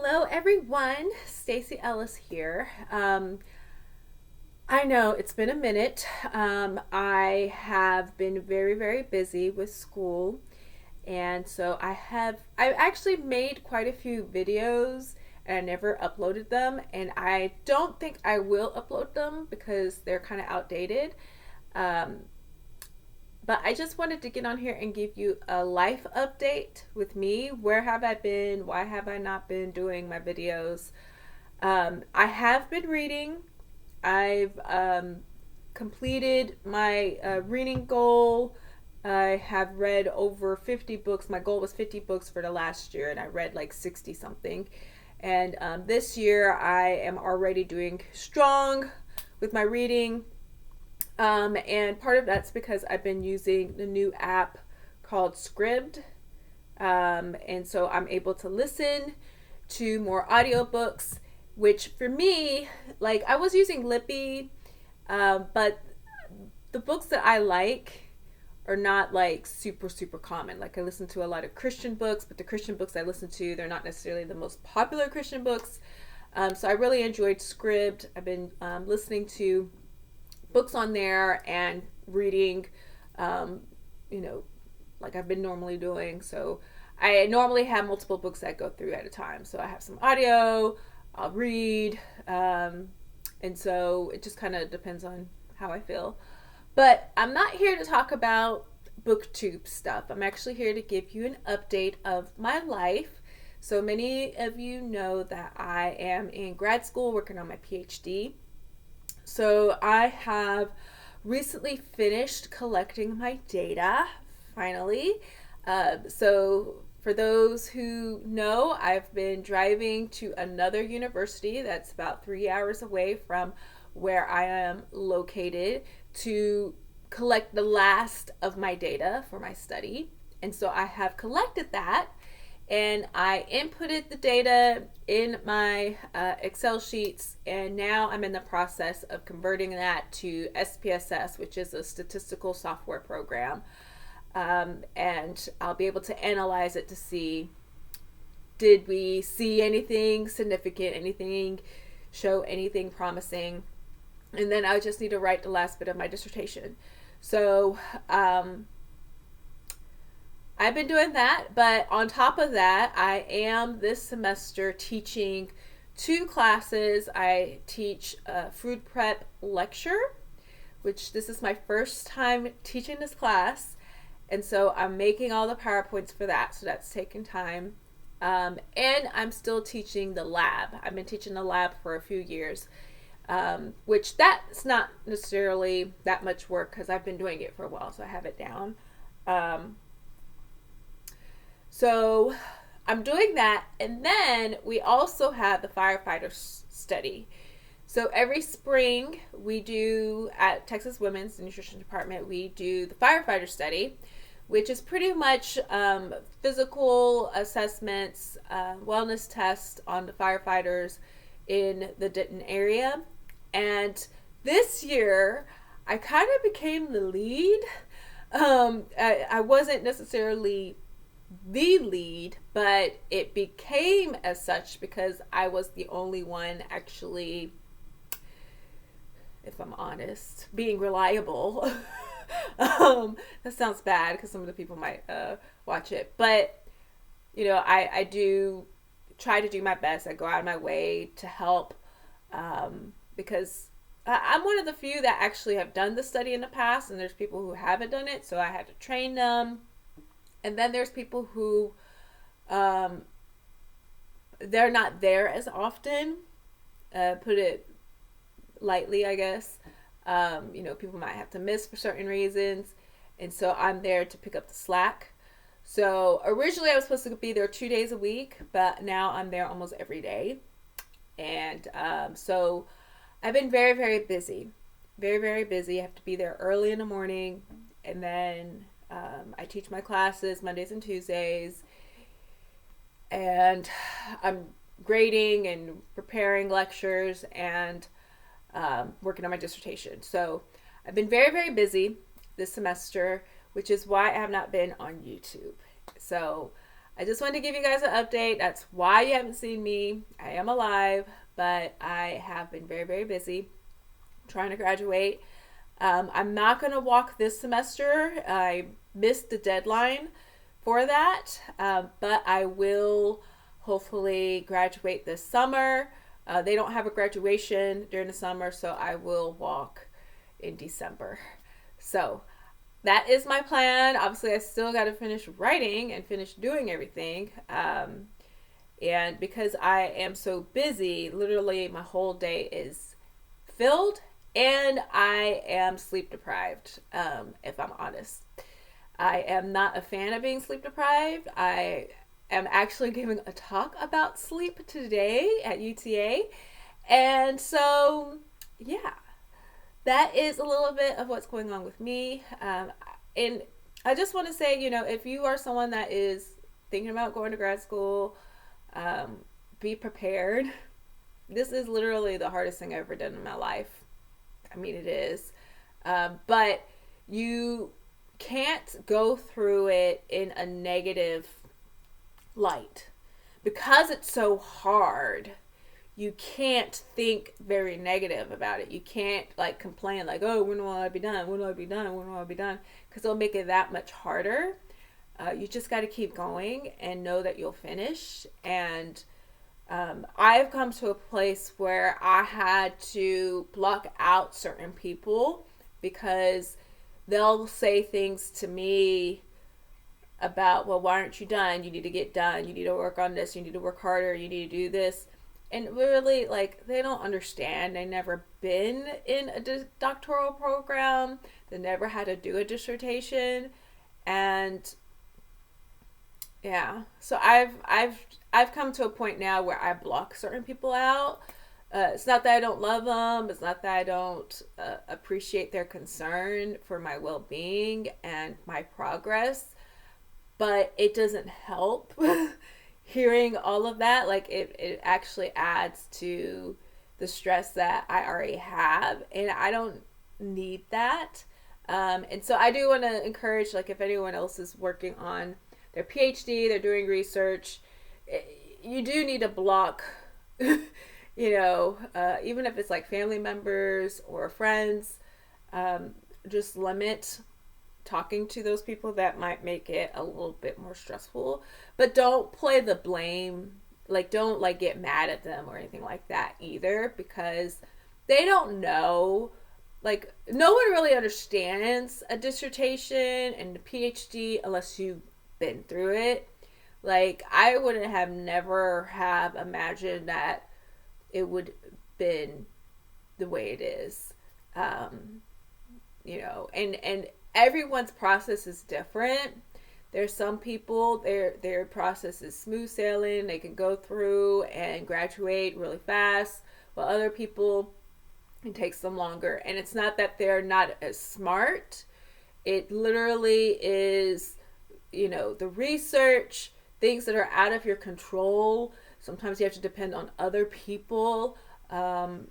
Hello, everyone. Stacey Ellis here. I know it's been a minute. I have been very busy with school, and so I actually made quite a few videos, and I never uploaded them, and I don't think I will upload them because they're kind of outdated. Um, but I just wanted to get on here and give you a life update with me. Where have I been? Why have I not been doing my videos? I have been reading. I've completed my reading goal. I have read over 50 books. My goal was 50 books for the last year, and I read like 60 something. And this year, I am already doing strong with my reading. And part of that's because I've been using the new app called Scribd. And so I'm able to listen to more audiobooks, which for me, like I was using Lippy, but the books that I like are not like super common. Like I listen to a lot of Christian books, but the Christian books I listen to, they're not necessarily the most popular Christian books. So I really enjoyed Scribd. I've been listening to books on there and reading, you know, like I've been normally doing. So I normally have multiple books that I go through at a time. So I have some audio, I'll read, and so it just kind of depends on how I feel. But I'm not here to talk about booktube stuff. I'm actually here to give you an update of my life. So many of you know that I am in grad school working on my PhD. So I have recently finished collecting my data, finally. So for those who know, I've been driving to another university that's about 3 hours away from where I am located to collect the last of my data for my study. And so I have collected that, and I inputted the data in my Excel sheets, and now I'm in the process of converting that to SPSS, which is a statistical software program. And I'll be able to analyze it to see, did we see anything significant, anything show anything promising, and then I just need to write the last bit of my dissertation. So I've been doing that, but on top of that, I am this semester teaching two classes. I teach a food prep lecture, which this is my first time teaching this class, and so I'm making all the PowerPoints for that, so that's taking time. And I'm still teaching the lab. I've been teaching the lab for a few years, which that's not necessarily that much work because I've been doing it for a while, so I have it down. So I'm doing that, and then we also have the firefighter study. So every spring we do at Texas Women's Nutrition Department, we do the firefighter study, which is pretty much physical assessments, wellness tests on the firefighters in the Denton area. And this year I kind of became the lead. I wasn't necessarily the lead, but it became as such because I was the only one actually, if I'm honest, being reliable. That sounds bad because some of the people might watch it, but you know, I do try to do my best. I go out of my way to help, because I'm one of the few that actually have done the study in the past, and there's people who haven't done it, so I had to train them. And then there's people who they're not there as often, put it lightly, I guess. You know, people might have to miss for certain reasons, and so I'm there to pick up the slack. So originally I was supposed to be there 2 days a week, but now I'm there almost every day. And so I've been very busy. Very busy. I have to be there early in the morning, and then I teach my classes Mondays and Tuesdays, and I'm grading and preparing lectures and working on my dissertation. So I've been very busy this semester, which is why I have not been on YouTube. So I just wanted to give you guys an update. That's why you haven't seen me. I am alive, but I have been very, very busy trying to graduate. I'm not going to walk this semester. I missed the deadline for that, but I will hopefully graduate this summer. They don't have a graduation during the summer, so I will walk in December. So that is my plan. Obviously, I still got to finish writing and finish doing everything. And because I am so busy, literally my whole day is filled, and I am sleep deprived, if I'm honest. I am not a fan of being sleep deprived. I am actually giving a talk about sleep today at UTA. And so, yeah, that is a little bit of what's going on with me. And I just want to say, if you are someone that is thinking about going to grad school, be prepared. This is literally the hardest thing I've ever done in my life. I mean, it is. But you can't go through it in a negative light. Because it's so hard, you can't think very negative about it. You can't complain oh, when will I be done? When will I be done? When will I be done? Because it'll make it that much harder. You just got to keep going and know that you'll finish. And I've come to a place where I had to block out certain people because they'll say things to me about, well, why aren't you done? You need to get done. You need to work on this. You need to work harder. You need to do this. And really, they don't understand. They never been in a doctoral program. They never had to do a dissertation. And yeah, so I've come to a point now where I block certain people out. It's not that I don't love them. It's not that I don't appreciate their concern for my well-being and my progress. But it doesn't help hearing all of that. It actually adds to the stress that I already have. And I don't need that. And so I do want to encourage, if anyone else is working on their PhD, they're doing research, you do need to block, even if it's family members or friends, just limit talking to those people. That might make it a little bit more stressful, but don't play the blame. Don't get mad at them or anything like that either, because they don't know. No one really understands a dissertation and a PhD unless you've been through it. I wouldn't have never have imagined that it would been the way it is. And everyone's process is different. There's some people, their process is smooth sailing. They can go through and graduate really fast, while other people, it takes them longer. And it's not that they're not as smart. It literally is, the research, things that are out of your control. Sometimes you have to depend on other people. There's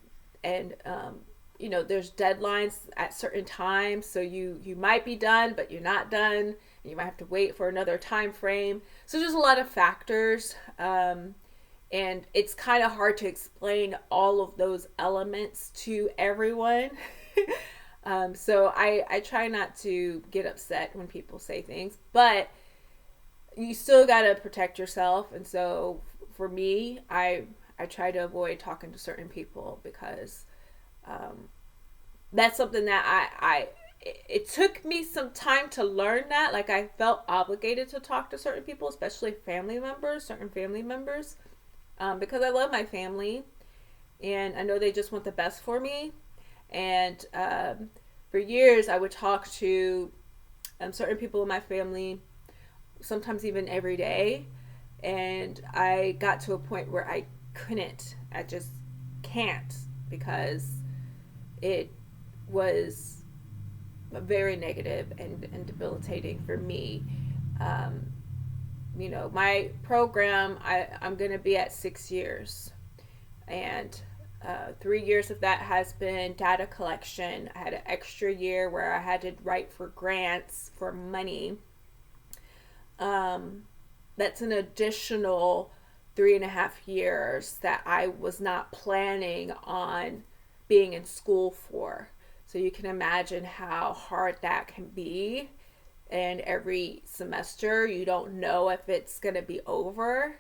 deadlines at certain times. So you might be done, but you're not done. You might have to wait for another time frame. So there's a lot of factors. And it's kind of hard to explain all of those elements to everyone. So I try not to get upset when people say things, but you still got to protect yourself. And so for me, I try to avoid talking to certain people because that's something that it took me some time to learn that. I felt obligated to talk to certain people, especially certain family members, because I love my family and I know they just want the best for me. And for years, I would talk to certain people in my family, sometimes even every day. And I got to a point where I couldn't. I just can't, because it was very negative and debilitating for me. My program, I'm going to be at 6 years. And 3 years of that has been data collection. I had an extra year where I had to write for grants for money. that's an additional 3.5 years that I was not planning on being in school for. So you can imagine how hard that can be. And every semester, you don't know if it's going to be over.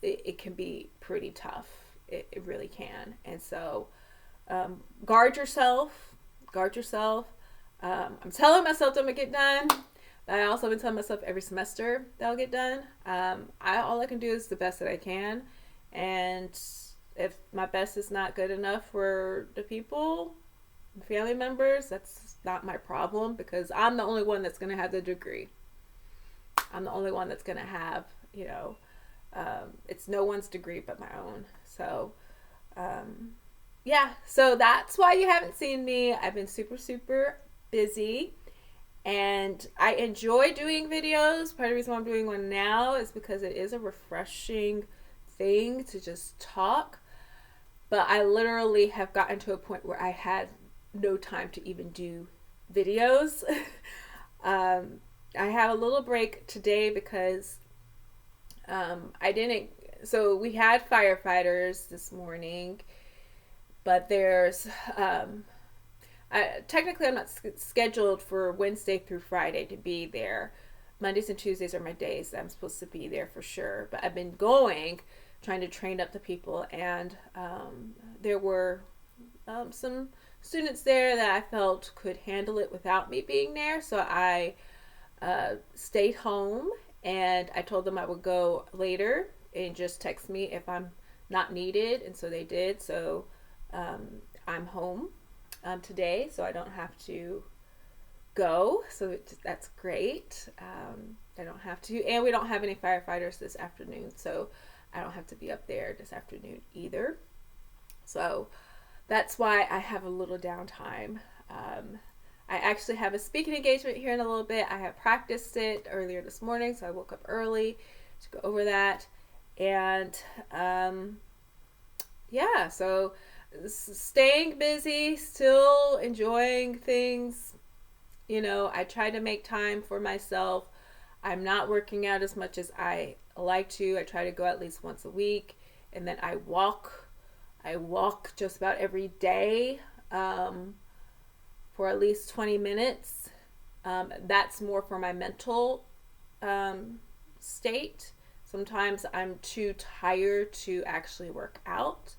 It can be pretty tough. It really can. And so, guard yourself. Guard yourself. I'm telling myself I'm going to get done. But I also been telling myself every semester that I'll get done. All I can do is the best that I can. And if my best is not good enough for the people, family members, that's not my problem, because I'm the only one that's going to have the degree. I'm the only one that's going to have, it's no one's degree but my own. So, yeah, so that's why you haven't seen me. I've been super, super busy. And I enjoy doing videos. Part of the reason why I'm doing one now is because it is a refreshing thing to just talk. But I literally have gotten to a point where I had no time to even do videos. I have a little break today because so we had firefighters this morning, but there's technically I'm not scheduled for Wednesday through Friday to be there. Mondays and Tuesdays are my days that I'm supposed to be there for sure. But I've been trying to train up the people, and there were some students there that I felt could handle it without me being there. So I stayed home, and I told them I would go later and just text me if I'm not needed. And so they did. So I'm home today, so I don't have to go. So that's great. I don't have to. And we don't have any firefighters this afternoon, so I don't have to be up there this afternoon either. So that's why I have a little downtime. I actually have a speaking engagement here in a little bit. I have practiced it earlier this morning, so I woke up early to go over that. And yeah, so staying busy, still enjoying things. I try to make time for myself. I'm not working out as much as I like to. I try to go at least once a week, and then I walk. I walk just about every day for at least 20 minutes. That's more for my mental state. Sometimes I'm too tired to actually work out,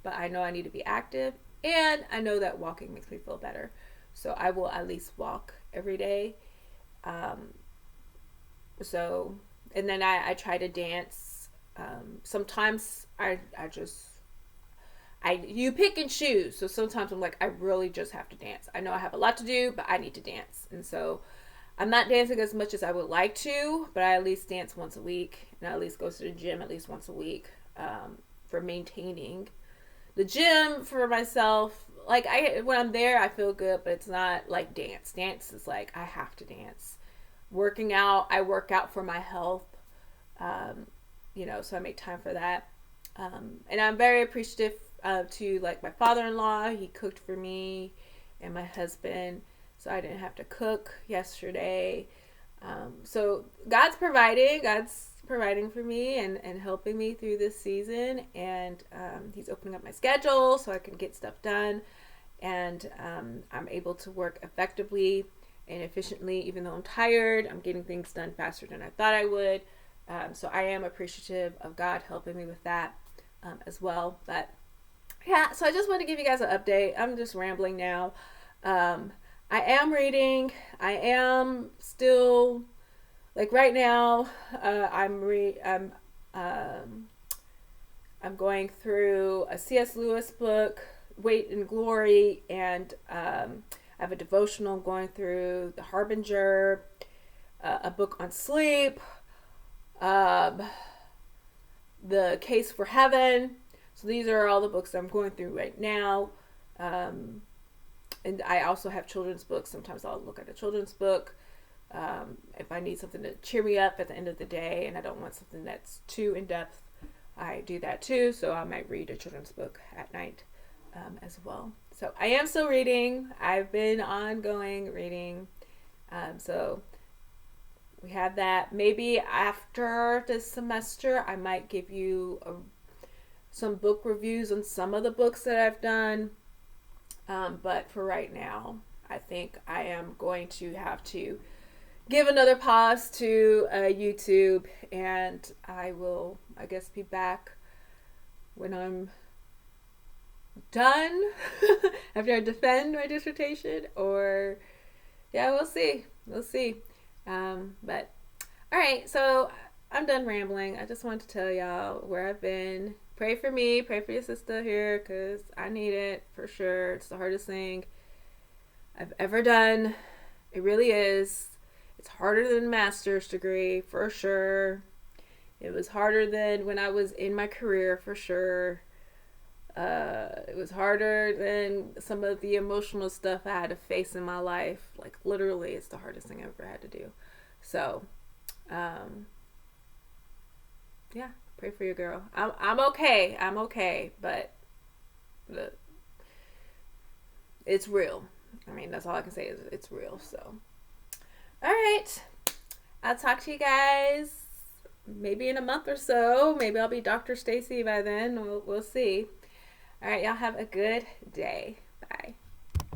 but I know I need to be active, and I know that walking makes me feel better. So I will at least walk every day. And then I try to dance. Sometimes you pick and choose. So sometimes I'm like, I really just have to dance. I know I have a lot to do, but I need to dance. And so I'm not dancing as much as I would like to, but I at least dance once a week, and I at least go to the gym at least once a week for maintaining the gym for myself. Like when I'm there, I feel good, but it's not like dance. Dance is like I have to dance. Working out, I work out for my health, so I make time for that. And I'm very appreciative to like my father-in-law. He cooked for me and my husband, so I didn't have to cook yesterday. So God's providing for me and helping me through this season, and he's opening up my schedule so I can get stuff done, and I'm able to work effectively and efficiently. Even though I'm tired, I'm getting things done faster than I thought I would. So I am appreciative of God helping me with that as well. But yeah, so I just want to give you guys an update. I'm just rambling now. I am reading. I am still, like right now, I'm going through a C.S. Lewis book, Weight and Glory, and I have a devotional going through The Harbinger, a book on sleep, The Case for Heaven. So these are all the books I'm going through right now. And I also have children's books. Sometimes I'll look at a children's book if I need something to cheer me up at the end of the day and I don't want something that's too in-depth. I do that too. So I might read a children's book at night as well. So I am still reading. I've been ongoing reading. So we have that. Maybe after this semester, I might give you some book reviews on some of the books that I've done. But for right now, I think I am going to have to give another pause to YouTube, and I will, I guess, be back when I'm done after I defend my dissertation, or yeah, we'll see. We'll see. But all right, so I'm done rambling. I just wanted to tell y'all where I've been. Pray for me, pray for your sister here, because I need it for sure. It's the hardest thing I've ever done. It really is. It's harder than a master's degree, for sure. It was harder than when I was in my career, for sure. It was harder than some of the emotional stuff I had to face in my life. Like, literally, it's the hardest thing I've ever had to do. So, yeah, pray for your girl. I'm okay. I'm okay, but it's real. I mean, that's all I can say is it's real. So, all right. I'll talk to you guys maybe in a month or so. Maybe I'll be Dr. Stacy by then. We'll see. All right, y'all have a good day. Bye.